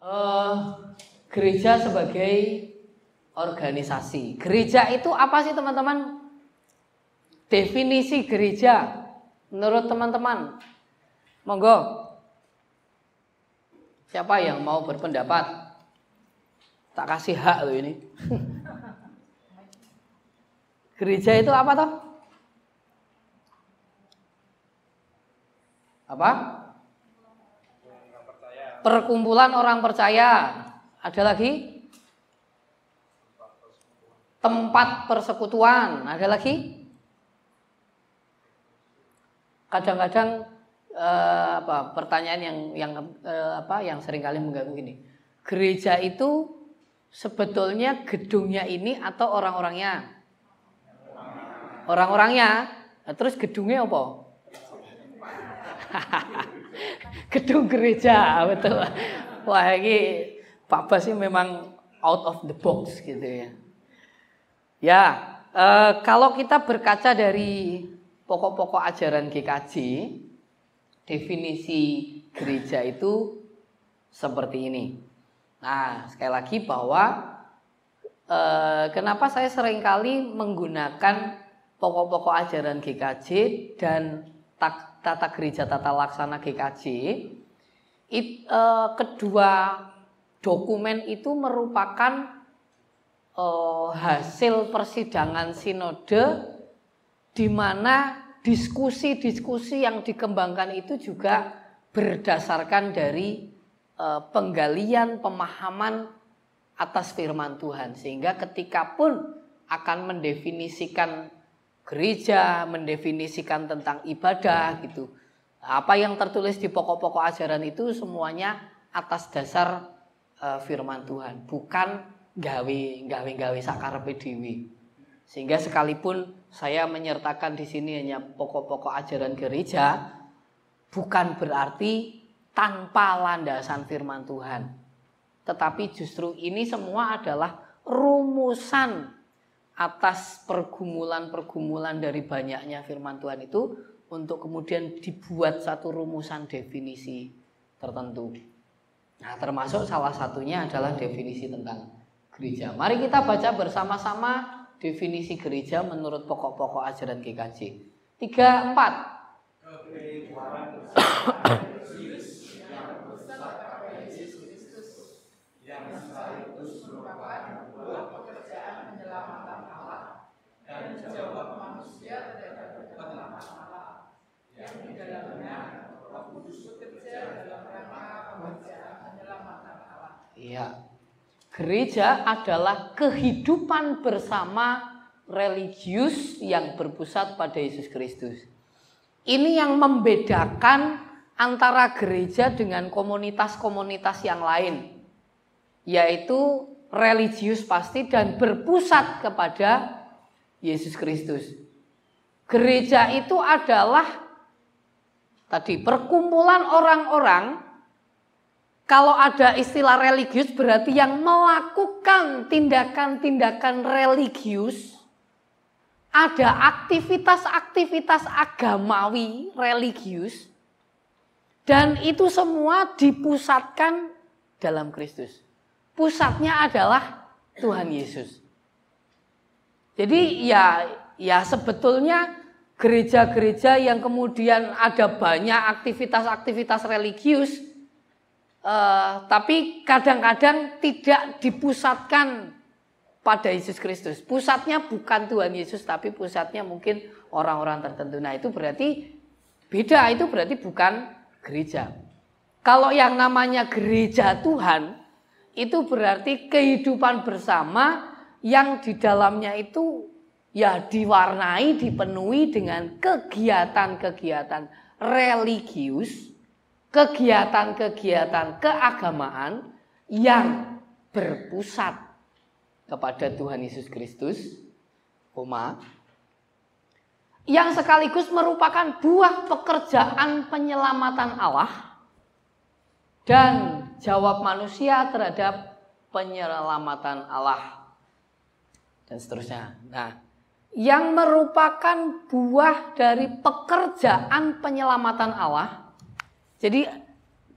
Eh, Gereja sebagai organisasi. Gereja itu apa sih teman-teman? Definisi gereja menurut teman-teman. Monggo. Siapa yang mau berpendapat? Tak kasih hak loh ini. Gereja itu apa toh? Apa? Perkumpulan orang percaya. Ada lagi? Tempat persekutuan. Ada lagi? Kadang-kadang pertanyaan yang seringkali mengganggu ini. Gereja itu sebetulnya gedungnya ini atau orang-orangnya? Orang-orangnya. Nah, terus gedungnya apa? Gedung gereja, betul. Wah, ini Pak Bas ini memang out of the box gitu ya. Ya, kalau kita berkaca dari pokok-pokok ajaran GKJ, definisi gereja itu seperti ini. Nah, sekali lagi bahwa kenapa saya seringkali menggunakan pokok-pokok ajaran GKJ dan tata gereja tata laksana GKJ, kedua dokumen itu merupakan hasil persidangan sinode, di mana diskusi-diskusi yang dikembangkan itu juga berdasarkan dari penggalian pemahaman atas firman Tuhan, sehingga ketika pun akan mendefinisikan gereja, mendefinisikan tentang ibadah gitu, apa yang tertulis di pokok-pokok ajaran itu semuanya atas dasar firman Tuhan, bukan gawe sakarepe dhewe. Sehingga sekalipun saya menyertakan di sini hanya pokok-pokok ajaran gereja, bukan berarti tanpa landasan firman Tuhan. Tetapi justru ini semua adalah rumusan atas pergumulan-pergumulan dari banyaknya firman Tuhan itu untuk kemudian dibuat satu rumusan definisi tertentu. Nah, termasuk salah satunya adalah definisi tentang gereja. Mari kita baca bersama-sama definisi gereja menurut pokok-pokok ajaran GKJ. 3, 4. Yang sekaligus merupakan buah pekerjaan penyelamatan Allah dan jawab manusia terhadap kebenaran Allah yang di dalamnya Roh Kudus bekerja dalam rangka pekerjaan penyelamatan Allah. Iya. Gereja adalah kehidupan bersama religius yang berpusat pada Yesus Kristus. Ini yang membedakan antara gereja dengan komunitas-komunitas yang lain, yaitu religius pasti dan berpusat kepada Yesus Kristus. Gereja itu adalah tadi perkumpulan orang-orang. Kalau ada istilah religius berarti yang melakukan tindakan-tindakan religius. Ada aktivitas-aktivitas agamawi religius. Dan itu semua dipusatkan dalam Kristus. Pusatnya adalah Tuhan Yesus. Jadi ya sebetulnya gereja-gereja yang kemudian ada banyak aktivitas-aktivitas religius, tapi kadang-kadang tidak dipusatkan pada Yesus Kristus. Pusatnya bukan Tuhan Yesus, tapi pusatnya mungkin orang-orang tertentu. Nah, itu berarti beda, itu berarti bukan gereja. Kalau yang namanya gereja Tuhan, itu berarti kehidupan bersama yang di dalamnya itu ya diwarnai, dipenuhi dengan kegiatan-kegiatan religius, kegiatan-kegiatan keagamaan yang berpusat kepada Tuhan Yesus Kristus, yang sekaligus merupakan buah pekerjaan penyelamatan Allah dan jawab manusia terhadap penyelamatan Allah dan seterusnya. Nah, yang merupakan buah dari pekerjaan penyelamatan Allah. Jadi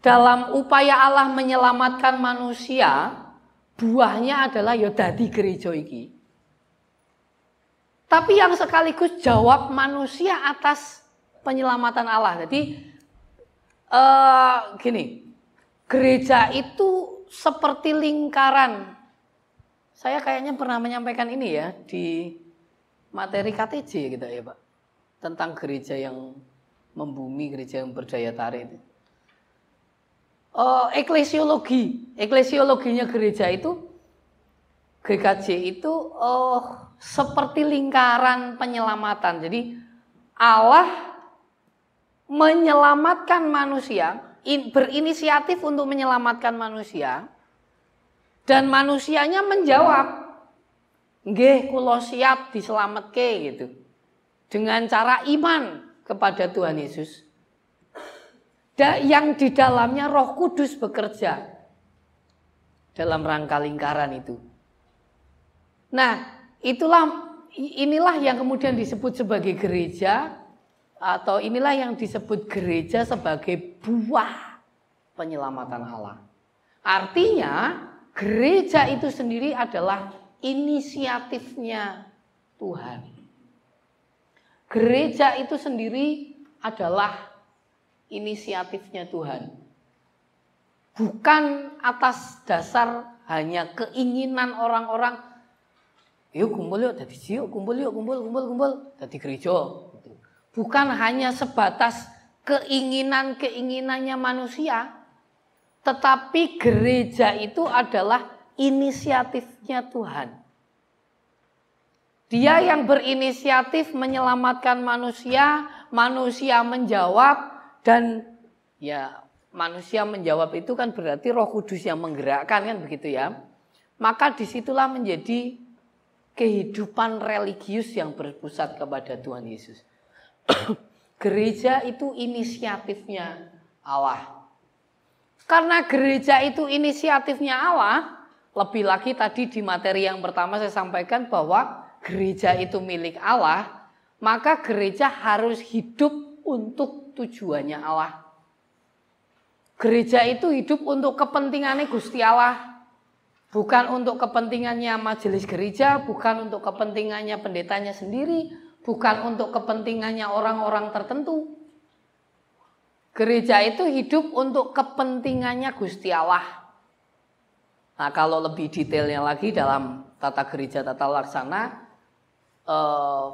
dalam upaya Allah menyelamatkan manusia, buahnya adalah ya dadi gereja iki. Tapi yang sekaligus jawab manusia atas penyelamatan Allah. Jadi gini, gereja itu seperti lingkaran. Saya kayaknya pernah menyampaikan ini ya di materi KTJ gitu ya Pak. Tentang gereja yang membumi, gereja yang berdaya tarik itu. Eklesiologinya gereja itu, GKJ itu seperti lingkaran penyelamatan. Jadi Allah menyelamatkan manusia, berinisiatif untuk menyelamatkan manusia, dan manusianya menjawab, nggih kula siap diselametke gitu. Dengan cara iman kepada Tuhan Yesus. Yang di dalamnya Roh Kudus bekerja dalam rangka lingkaran itu. Nah, inilah yang kemudian disebut sebagai gereja, atau inilah yang disebut gereja sebagai buah penyelamatan Allah. Artinya, gereja itu sendiri adalah inisiatifnya Tuhan. Gereja itu sendiri adalah inisiatifnya Tuhan. Bukan atas dasar hanya keinginan orang-orang, yuk kumpul yuk, dadi yuk kumpul dadi gereja. Bukan hanya sebatas keinginannya manusia, tetapi gereja itu adalah inisiatifnya Tuhan. Dia yang berinisiatif menyelamatkan manusia, manusia menjawab, dan ya manusia menjawab itu kan berarti Roh Kudus yang menggerakkan kan begitu ya. Maka disitulah menjadi kehidupan religius yang berpusat kepada Tuhan Yesus. Gereja itu inisiatifnya Allah. Karena gereja itu inisiatifnya Allah, lebih lagi tadi di materi yang pertama saya sampaikan bahwa gereja itu milik Allah, maka gereja harus hidup untuk tujuannya Allah. Gereja itu hidup untuk kepentingannya Gusti Allah, bukan untuk kepentingannya majelis gereja, bukan untuk kepentingannya pendetanya sendiri, bukan untuk kepentingannya orang-orang tertentu. Gereja itu hidup untuk kepentingannya Gusti Allah. Nah, kalau lebih detailnya lagi dalam tata gereja tata laksana,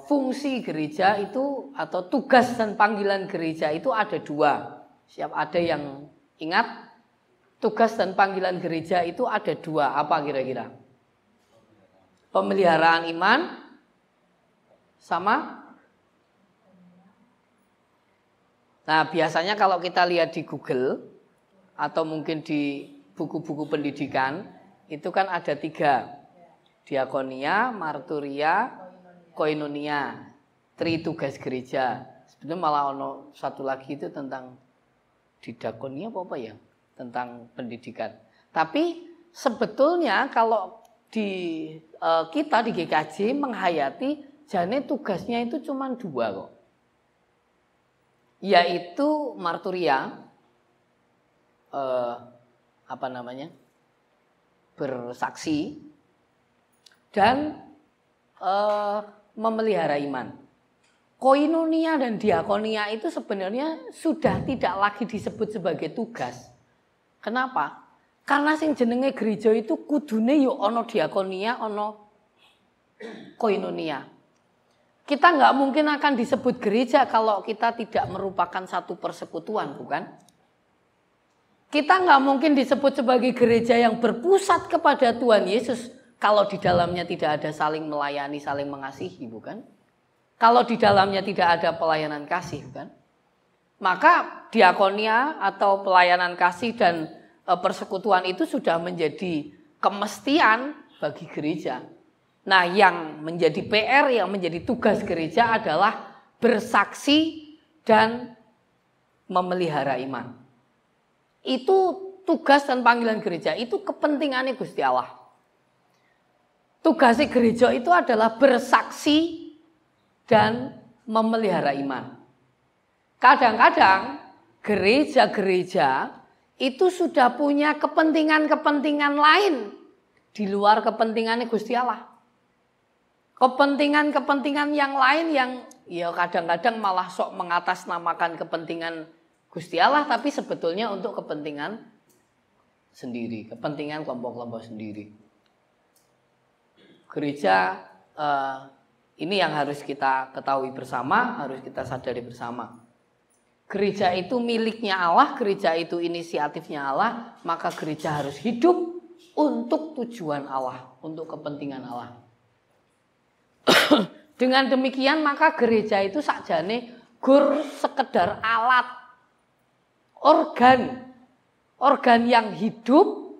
fungsi gereja itu atau tugas dan panggilan gereja itu ada dua. Siap ada yang ingat? Tugas dan panggilan gereja itu ada dua. Apa kira-kira? Pemeliharaan iman sama. Nah, biasanya kalau kita lihat di Google atau mungkin di buku-buku pendidikan itu kan ada tiga. Diakonia, marturia, koinonia, tugas gereja. Sebenarnya malah ono satu lagi itu tentang didakonia apa ya? Tentang pendidikan. Tapi sebetulnya kalau di kita di GKJ menghayati jane tugasnya itu cuma dua kok. Yaitu marturia, bersaksi, dan memelihara iman. Koinonia dan diakonia itu sebenarnya sudah tidak lagi disebut sebagai tugas. Kenapa? Karena sing jenenge gereja itu kudune yo ono diakonia, ono koinonia. Kita nggak mungkin akan disebut gereja kalau kita tidak merupakan satu persekutuan, bukan? Kita nggak mungkin disebut sebagai gereja yang berpusat kepada Tuhan Yesus kalau di dalamnya tidak ada saling melayani, saling mengasihi, bukan? Kalau di dalamnya tidak ada pelayanan kasih, bukan? Maka diakonia atau pelayanan kasih dan persekutuan itu sudah menjadi kemestian bagi gereja. Nah, yang menjadi PR, yang menjadi tugas gereja adalah bersaksi dan memelihara iman. Itu tugas dan panggilan gereja, itu kepentingannya Gusti Allah. Tugas gereja itu adalah bersaksi dan memelihara iman. Kadang-kadang gereja-gereja itu sudah punya kepentingan-kepentingan lain di luar kepentingannya Gusti Allah. Kepentingan-kepentingan yang lain yang ya kadang-kadang malah sok mengatasnamakan kepentingan Gusti Allah, tapi sebetulnya untuk kepentingan sendiri, kepentingan kelompok-kelompok sendiri. Gereja ini yang harus kita ketahui bersama, harus kita sadari bersama. Gereja itu miliknya Allah, gereja itu inisiatifnya Allah, maka gereja harus hidup untuk tujuan Allah, untuk kepentingan Allah. Dengan demikian maka gereja itu sakjane gur sekedar alat, organ yang hidup,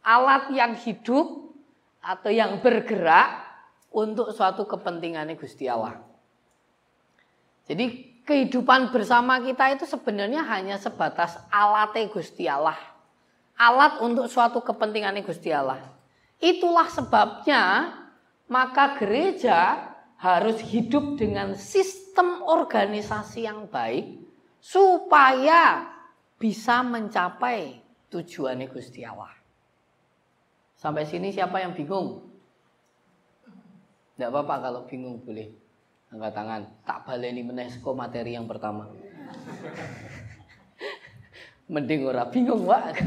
alat yang hidup atau yang bergerak untuk suatu kepentingannya Gusti Allah. Jadi kehidupan bersama kita itu sebenarnya hanya sebatas alatnya Gusti Allah. Alat untuk suatu kepentingannya Gusti Allah. Itulah sebabnya maka gereja harus hidup dengan sistem organisasi yang baik supaya bisa mencapai tujuannya Gusti Allah. Sampai sini siapa yang bingung? Tidak apa-apa kalau bingung, boleh angkat tangan. Tak baleni meneh saka materi yang pertama. Mending ora bingung, Pak.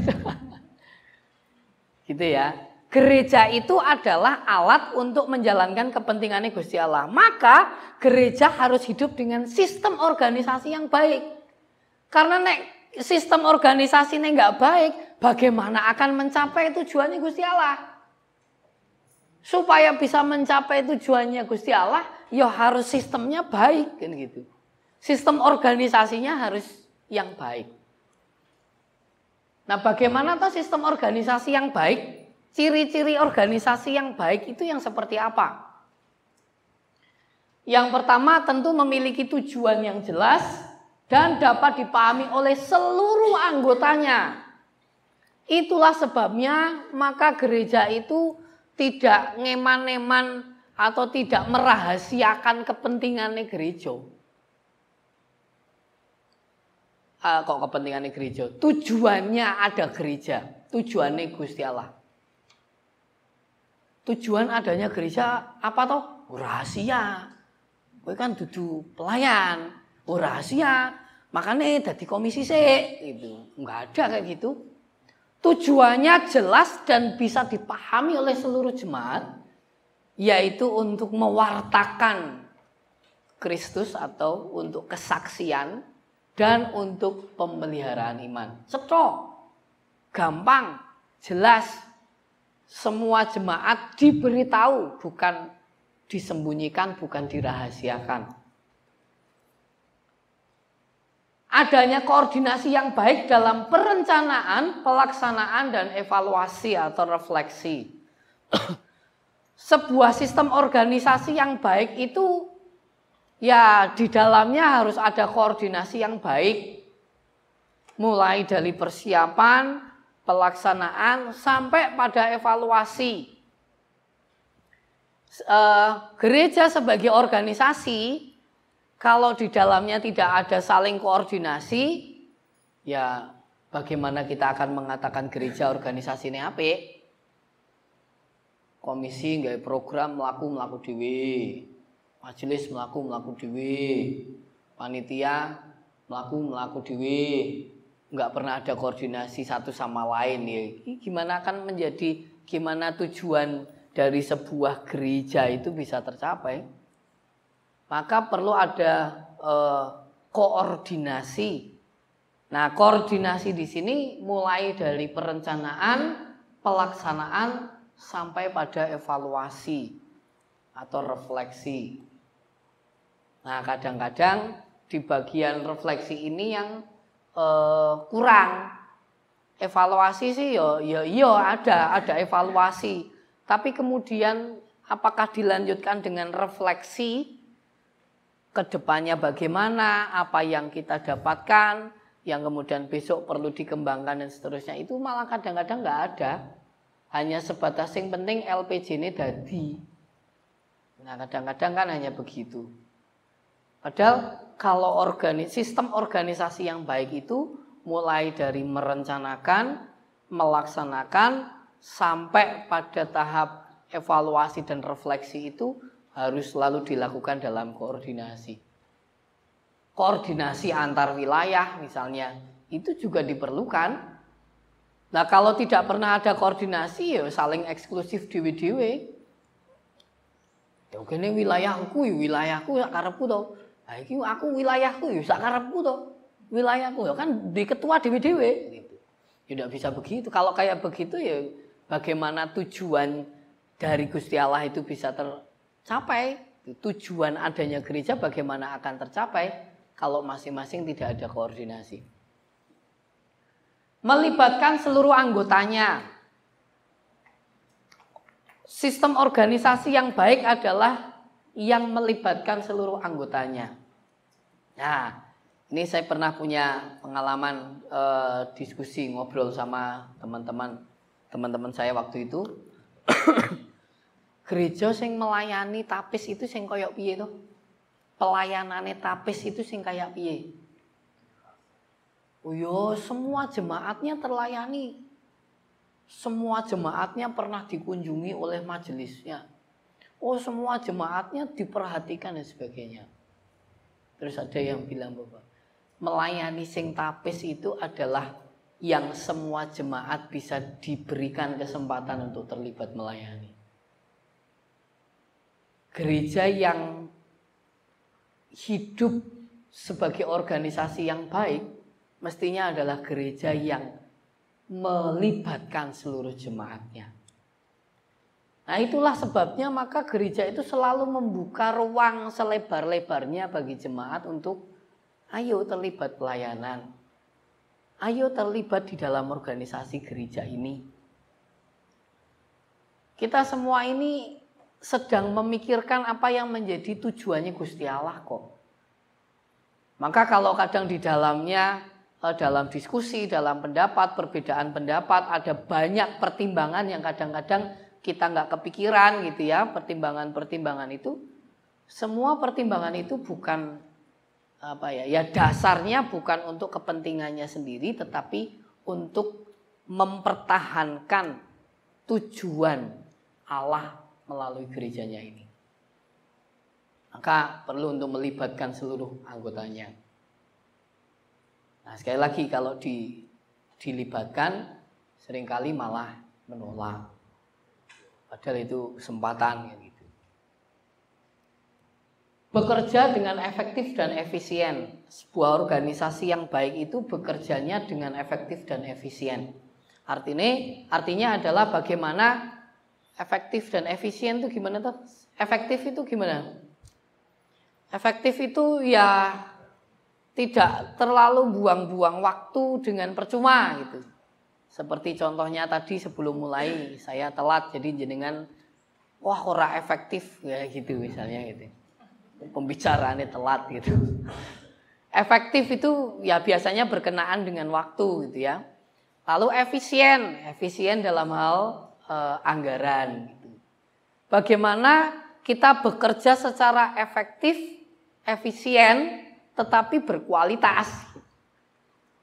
Gitu ya. Gereja itu adalah alat untuk menjalankan kepentingannya Gusti Allah. Maka gereja harus hidup dengan sistem organisasi yang baik. Karena sistem organisasinya nggak baik, bagaimana akan mencapai tujuannya Gusti Allah? Supaya bisa mencapai tujuannya Gusti Allah, ya harus sistemnya baik, kan gitu. Sistem organisasinya harus yang baik. Nah, bagaimana tuh sistem organisasi yang baik? Ciri-ciri organisasi yang baik itu yang seperti apa? Yang pertama tentu memiliki tujuan yang jelas dan dapat dipahami oleh seluruh anggotanya. Itulah sebabnya maka gereja itu tidak ngeman-neman atau tidak merahasiakan kepentingannya gereja. Kok kepentingannya gereja? Tujuannya ada gereja, tujuannya Gusti Allah. Tujuan adanya gereja apa toh? Rahasia. Kowe kan dudu pelayan, rahasia. Makanya dadi komisi sik gitu. Enggak ada kayak gitu. Tujuannya jelas dan bisa dipahami oleh seluruh jemaat, yaitu untuk mewartakan Kristus atau untuk kesaksian dan untuk pemeliharaan iman. Cetha, gampang, jelas. Semua jemaat diberitahu, bukan disembunyikan, bukan dirahasiakan. Adanya koordinasi yang baik dalam perencanaan, pelaksanaan, dan evaluasi atau refleksi. Sebuah sistem organisasi yang baik itu ya di dalamnya harus ada koordinasi yang baik. Mulai dari persiapan, pelaksanaan sampai pada evaluasi. Gereja sebagai organisasi, kalau di dalamnya tidak ada saling koordinasi, ya bagaimana kita akan mengatakan gereja organisasi ini apik? Komisi nggawe program mlaku dhewe, majelis mlaku dhewe, panitia mlaku dhewe. Enggak pernah ada koordinasi satu sama lain ya. Gimana akan menjadi, gimana tujuan dari sebuah gereja itu bisa tercapai? Maka perlu ada koordinasi. Nah, koordinasi di sini mulai dari perencanaan, pelaksanaan sampai pada evaluasi atau refleksi. Nah, kadang-kadang di bagian refleksi ini yang kurang. Evaluasi sih ya ada evaluasi, tapi kemudian apakah dilanjutkan dengan refleksi ke depannya bagaimana, apa yang kita dapatkan, yang kemudian besok perlu dikembangkan dan seterusnya, itu malah kadang-kadang nggak ada. Hanya sebatas yang penting LPJ ini dadi. Nah, kadang-kadang kan hanya begitu. Padahal kalau sistem organisasi yang baik itu mulai dari merencanakan, melaksanakan, sampai pada tahap evaluasi dan refleksi itu harus selalu dilakukan dalam koordinasi. Koordinasi antar wilayah misalnya, itu juga diperlukan. Nah kalau tidak pernah ada koordinasi ya saling eksklusif dewe-dewe. Ya kene wilayahku sak karepku to. Lah iki aku wilayahku ya sak karepku to. Wilayahku ya kan di ketua dewe-dewe gitu. Ya tidak bisa begitu. Kalau kayak begitu ya bagaimana tujuan dari Gusti Allah itu bisa tercapai? Tujuan adanya gereja bagaimana akan tercapai kalau masing-masing tidak ada koordinasi? Melibatkan seluruh anggotanya. Sistem organisasi yang baik adalah yang melibatkan seluruh anggotanya. Nah, ini saya pernah punya pengalaman diskusi ngobrol sama teman-teman saya waktu itu. Gereja sing melayani tapis itu sing koyok piye to? Pelayanane tapis itu sing kayak piye? Oh yo, semua jemaatnya terlayani. Semua jemaatnya pernah dikunjungi oleh majelisnya. Oh, semua jemaatnya diperhatikan dan sebagainya. Terus ada yang bilang bahwa melayani sing tapis itu adalah yang semua jemaat bisa diberikan kesempatan untuk terlibat melayani. Gereja yang hidup sebagai organisasi yang baik mestinya adalah gereja yang melibatkan seluruh jemaatnya. Nah itulah sebabnya maka gereja itu selalu membuka ruang selebar-lebarnya bagi jemaat untuk ayo terlibat pelayanan. Ayo terlibat di dalam organisasi gereja ini. Kita semua ini sedang memikirkan apa yang menjadi tujuannya Gusti Allah kok. Maka kalau kadang di dalamnya dalam diskusi, dalam pendapat, perbedaan pendapat, ada banyak pertimbangan yang kadang-kadang kita nggak kepikiran gitu ya. Pertimbangan-pertimbangan itu, semua pertimbangan itu bukan ya dasarnya bukan untuk kepentingannya sendiri, tetapi untuk mempertahankan tujuan Allah melalui gerejanya ini. Maka perlu untuk melibatkan seluruh anggotanya. Nah sekali lagi kalau dilibatkan seringkali malah menolak. Padahal itu kesempatan gitu. Bekerja dengan efektif dan efisien. Sebuah organisasi yang baik itu bekerjanya dengan efektif dan efisien. Artinya adalah bagaimana efektif dan efisien itu gimana tuh? Efektif itu gimana? Efektif itu ya tidak terlalu buang-buang waktu dengan percuma gitu. Seperti contohnya tadi sebelum mulai saya telat jadi jenengan wah ora efektif ya gitu misalnya gitu. Pembicaraannya telat gitu. Efektif itu ya biasanya berkenaan dengan waktu gitu ya. Lalu efisien dalam hal anggaran gitu. Bagaimana kita bekerja secara efektif, efisien tetapi berkualitas.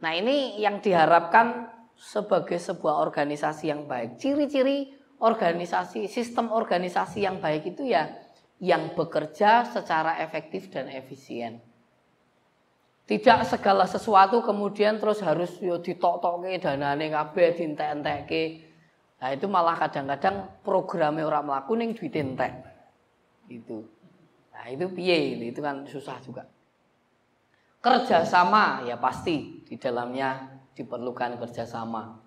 Nah ini yang diharapkan sebagai sebuah organisasi yang baik. Ciri-ciri organisasi, sistem organisasi yang baik itu ya yang bekerja secara efektif dan efisien. Tidak segala sesuatu kemudian terus harus ditok-tokke danane kabeh dientek-entekke. Nah itu malah kadang-kadang programnya orang mlaku ning duit entek. Itu. Nah itu piye? Itu kan susah juga. Kerjasama ya pasti di dalamnya diperlukan kerjasama.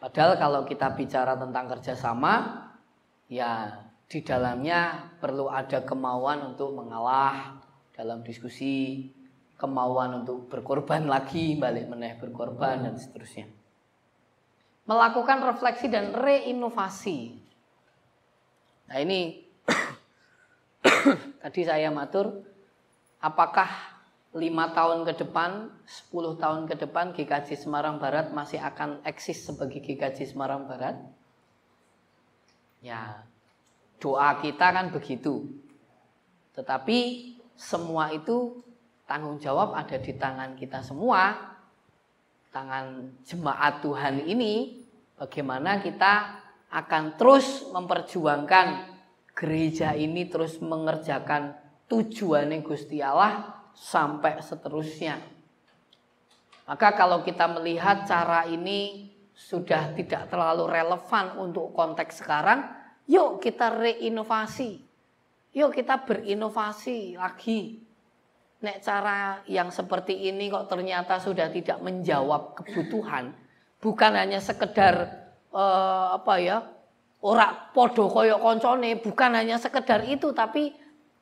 Padahal kalau kita bicara tentang kerjasama, ya di dalamnya perlu ada kemauan untuk mengalah dalam diskusi, kemauan untuk berkorban lagi, balik meneh berkorban dan seterusnya. Melakukan refleksi dan reinovasi. Nah ini tadi saya matur. Apakah 5 tahun ke depan, 10 tahun ke depan GKJ Semarang Barat masih akan eksis sebagai GKJ Semarang Barat? Ya, doa kita kan begitu. Tetapi semua itu tanggung jawab ada di tangan kita semua, tangan jemaat Tuhan ini, bagaimana kita akan terus memperjuangkan gereja ini terus mengerjakan tujuannya Gusti Allah sampai seterusnya. Maka kalau kita melihat cara ini sudah tidak terlalu relevan untuk konteks sekarang, yuk kita reinovasi. Yuk kita berinovasi lagi. Nek cara yang seperti ini kok ternyata sudah tidak menjawab kebutuhan, bukan hanya sekedar ora podo koyok koncone, bukan hanya sekedar itu, tapi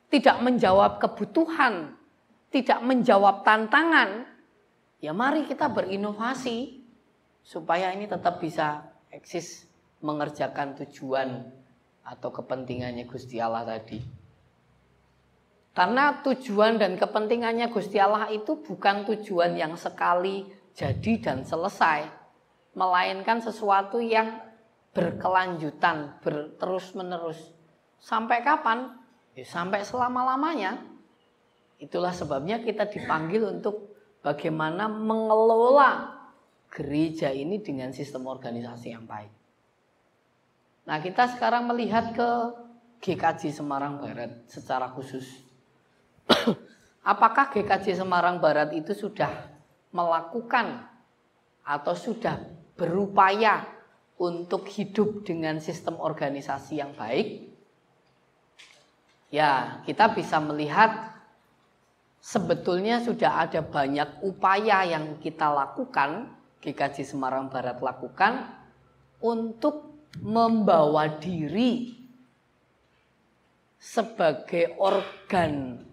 tidak menjawab kebutuhan, tidak menjawab tantangan, ya mari kita berinovasi supaya ini tetap bisa eksis mengerjakan tujuan atau kepentingannya Gusti Allah tadi. Karena tujuan dan kepentingannya Gusti Allah itu bukan tujuan yang sekali jadi dan selesai, melainkan sesuatu yang berkelanjutan, terus menerus. Sampai kapan? Ya, sampai selama-lamanya. Itulah sebabnya kita dipanggil untuk bagaimana mengelola gereja ini dengan sistem organisasi yang baik. Nah, kita sekarang melihat ke GKJ Semarang Barat secara khusus. Apakah GKJ Semarang Barat itu sudah melakukan atau sudah berupaya untuk hidup dengan sistem organisasi yang baik? Ya, kita bisa melihat sebetulnya sudah ada banyak upaya yang kita lakukan, GKJ Semarang Barat lakukan untuk membawa diri sebagai organ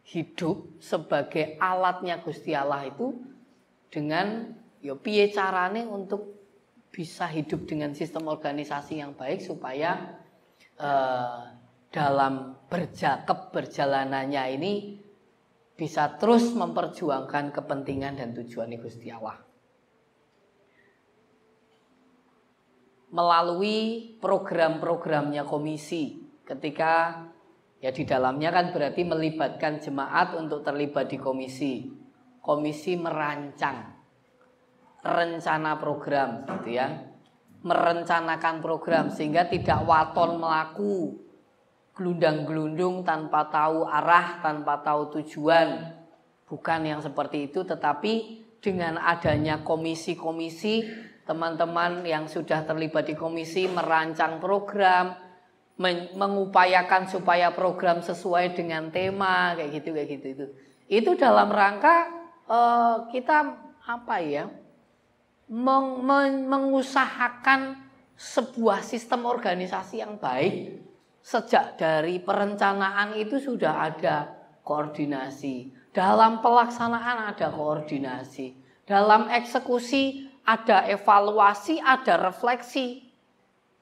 hidup, sebagai alatnya Gusti Allah itu dengan piye carane untuk bisa hidup dengan sistem organisasi yang baik supaya dalam keberjalanannya ini bisa terus memperjuangkan kepentingan dan tujuan Gusti Allah. Melalui program-programnya komisi, ketika ya di dalamnya kan berarti melibatkan jemaat untuk terlibat di komisi. Komisi merancang rencana program gitu ya. Merencanakan program sehingga tidak waton melaku, gelundang-gelundung tanpa tahu arah, tanpa tahu tujuan. Bukan yang seperti itu, tetapi dengan adanya komisi-komisi, teman-teman yang sudah terlibat di komisi merancang program, mengupayakan supaya program sesuai dengan tema kayak gitu. Itu dalam rangka kita mengusahakan sebuah sistem organisasi yang baik. Sejak dari perencanaan itu sudah ada koordinasi, dalam pelaksanaan ada koordinasi, dalam eksekusi ada evaluasi, ada refleksi.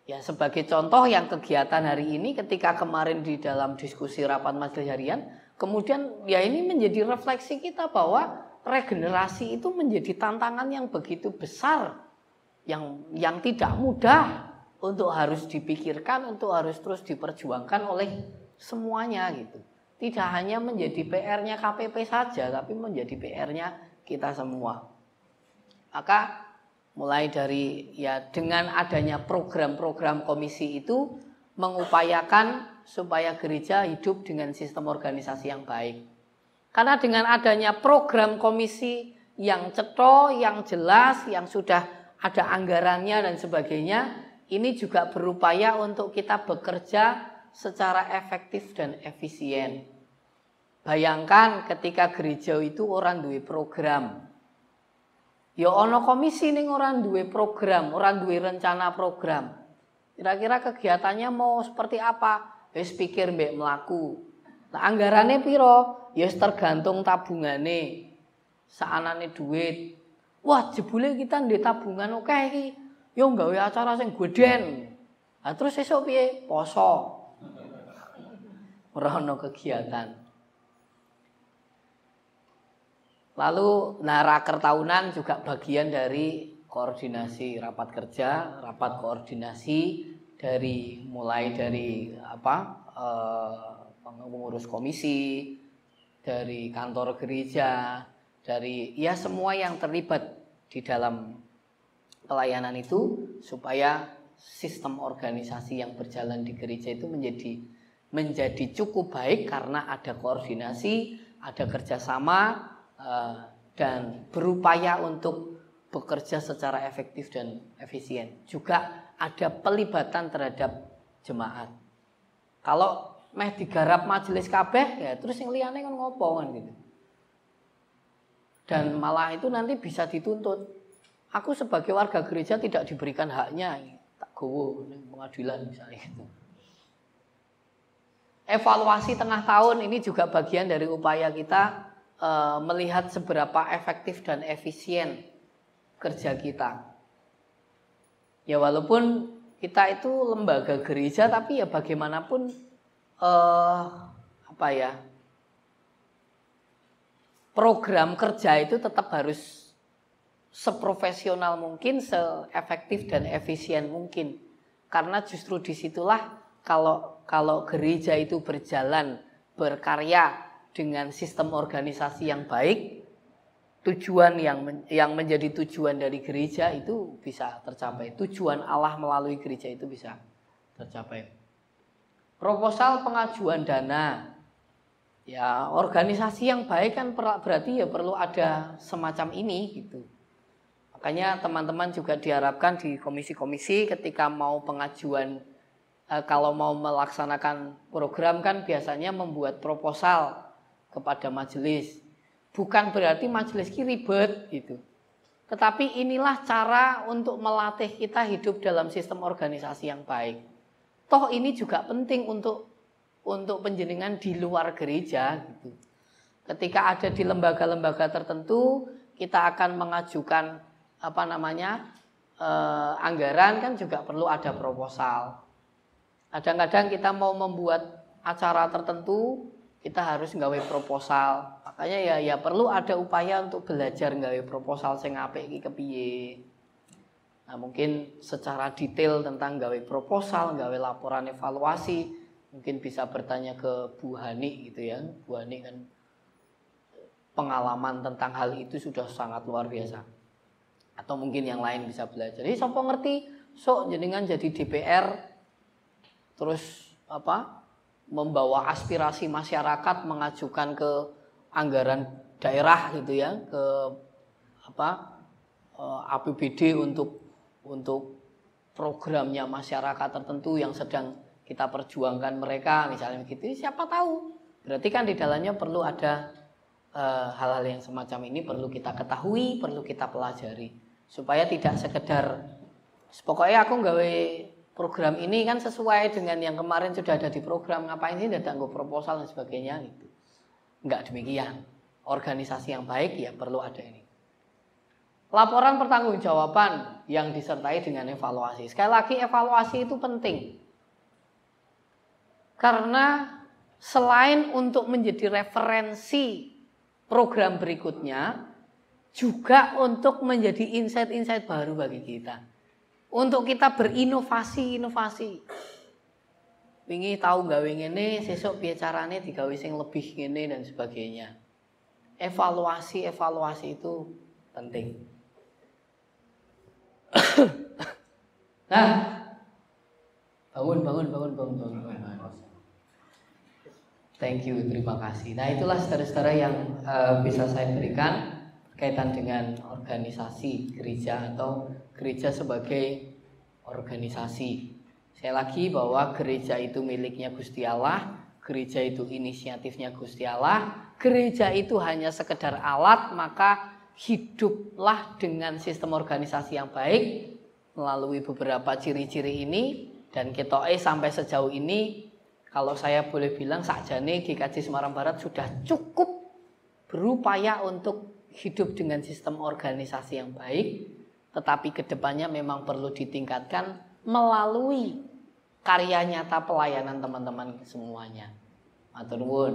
Ya, sebagai contoh yang kegiatan hari ini, ketika kemarin di dalam diskusi rapat majelis harian, kemudian ya ini menjadi refleksi kita bahwa regenerasi itu menjadi tantangan yang begitu besar, yang tidak mudah untuk harus dipikirkan, untuk harus terus diperjuangkan oleh semuanya gitu. Tidak hanya menjadi PR-nya KPP saja, tapi menjadi PR-nya kita semua. Maka mulai dari ya dengan adanya program-program komisi itu mengupayakan supaya gereja hidup dengan sistem organisasi yang baik. Karena dengan adanya program komisi yang cetha, yang jelas, yang sudah ada anggarannya dan sebagainya, ini juga berupaya untuk kita bekerja secara efektif dan efisien. Bayangkan ketika gereja itu orang duwe program. Ya ono komisi ning ora duwe program, ora duwe rencana program. Kira-kira kegiatannya mau seperti apa? Wis pikir mbek mlaku. Nah, anggarane piro? Ya tergantung tabungane. Saanane duit. Wah, jebule kita ndek tabungan akeh iki. Yo nggawe acara sing gedhen. Lah terus esuk piye? Poso. Ora ono kegiatan. Lalu raker tahunan juga bagian dari koordinasi rapat kerja, rapat koordinasi mulai dari pengurus komisi, dari kantor gereja, dari ya semua yang terlibat di dalam pelayanan itu, supaya sistem organisasi yang berjalan di gereja itu menjadi cukup baik karena ada koordinasi, ada kerjasama, dan berupaya untuk bekerja secara efektif dan efisien. Juga ada pelibatan terhadap jemaat. Kalau meh digarap majelis kabeh ya terus yang liane kan ngopo kan gitu. Dan malah itu nanti bisa dituntut. Aku sebagai warga gereja tidak diberikan haknya, tak gowo pengadilan misalnya gitu. Evaluasi tengah tahun ini juga bagian dari upaya kita melihat seberapa efektif dan efisien kerja kita. Ya walaupun kita itu lembaga gereja, tapi ya bagaimanapun program kerja itu tetap harus seprofesional mungkin, seefektif dan efisien mungkin. Karena justru disitulah kalau gereja itu berjalan, berkarya dengan sistem organisasi yang baik, tujuan yang menjadi tujuan dari gereja itu bisa tercapai. Tujuan Allah melalui gereja itu bisa tercapai. Proposal pengajuan dana. Ya, organisasi yang baik kan berarti ya perlu ada semacam ini gitu. Makanya teman-teman juga diharapkan di komisi-komisi ketika mau pengajuan, kalau mau melaksanakan program kan biasanya membuat proposal kepada majelis. Bukan berarti majelis ribet gitu. Tetapi inilah cara untuk melatih kita hidup dalam sistem organisasi yang baik. Toh ini juga penting untuk penjenengan di luar gereja gitu. Ketika ada di lembaga-lembaga tertentu, kita akan mengajukan anggaran kan juga perlu ada proposal. Kadang-kadang kita mau membuat acara tertentu, kita harus nggawe proposal. Makanya ya perlu ada upaya untuk belajar nggawe proposal sing apik iki kepiye. Nah, mungkin secara detail tentang gawe proposal, gawe laporan evaluasi, mungkin bisa bertanya ke Bu Hani gitu ya. Bu Hani kan pengalaman tentang hal itu sudah sangat luar biasa. Atau mungkin yang lain bisa belajar. Jadi sapa ngerti, sok jenengan jadi DPR terus membawa aspirasi masyarakat mengajukan ke anggaran daerah gitu ya, ke APBD untuk programnya masyarakat tertentu yang sedang kita perjuangkan mereka misalnya begitu, siapa tahu berarti kan di dalamnya perlu ada hal-hal yang semacam ini perlu kita ketahui, perlu kita pelajari supaya tidak sekedar pokoknya aku nggawe program ini kan sesuai dengan yang kemarin sudah ada di program, ngapain sih tidak nggo proposal dan sebagainya gitu. Enggak demikian. Organisasi yang baik ya perlu ada ini. Laporan pertanggungjawaban yang disertai dengan evaluasi. Sekali lagi evaluasi itu penting. Karena selain untuk menjadi referensi program berikutnya, juga untuk menjadi insight-insight baru bagi kita. Untuk kita berinovasi-inovasi. Wingi tahu gawe ngene, sesuk piye carane digawe sing lebih ngene dan sebagainya. Evaluasi itu penting. Nah, bangun. Thank you, terima kasih. Nah, itulah saudara-saudara yang bisa saya berikan berkaitan dengan organisasi gereja atau gereja sebagai organisasi. Saya lagi bahwa gereja itu miliknya Gusti Allah, gereja itu inisiatifnya Gusti Allah, gereja itu hanya sekedar alat, maka hiduplah dengan sistem organisasi yang baik melalui beberapa ciri-ciri ini dan ketoke sampai sejauh ini kalau saya boleh bilang sakjane GKJ Semarang Barat sudah cukup berupaya untuk hidup dengan sistem organisasi yang baik, tetapi kedepannya memang perlu ditingkatkan melalui karya nyata pelayanan teman-teman semuanya. Matur nuwun.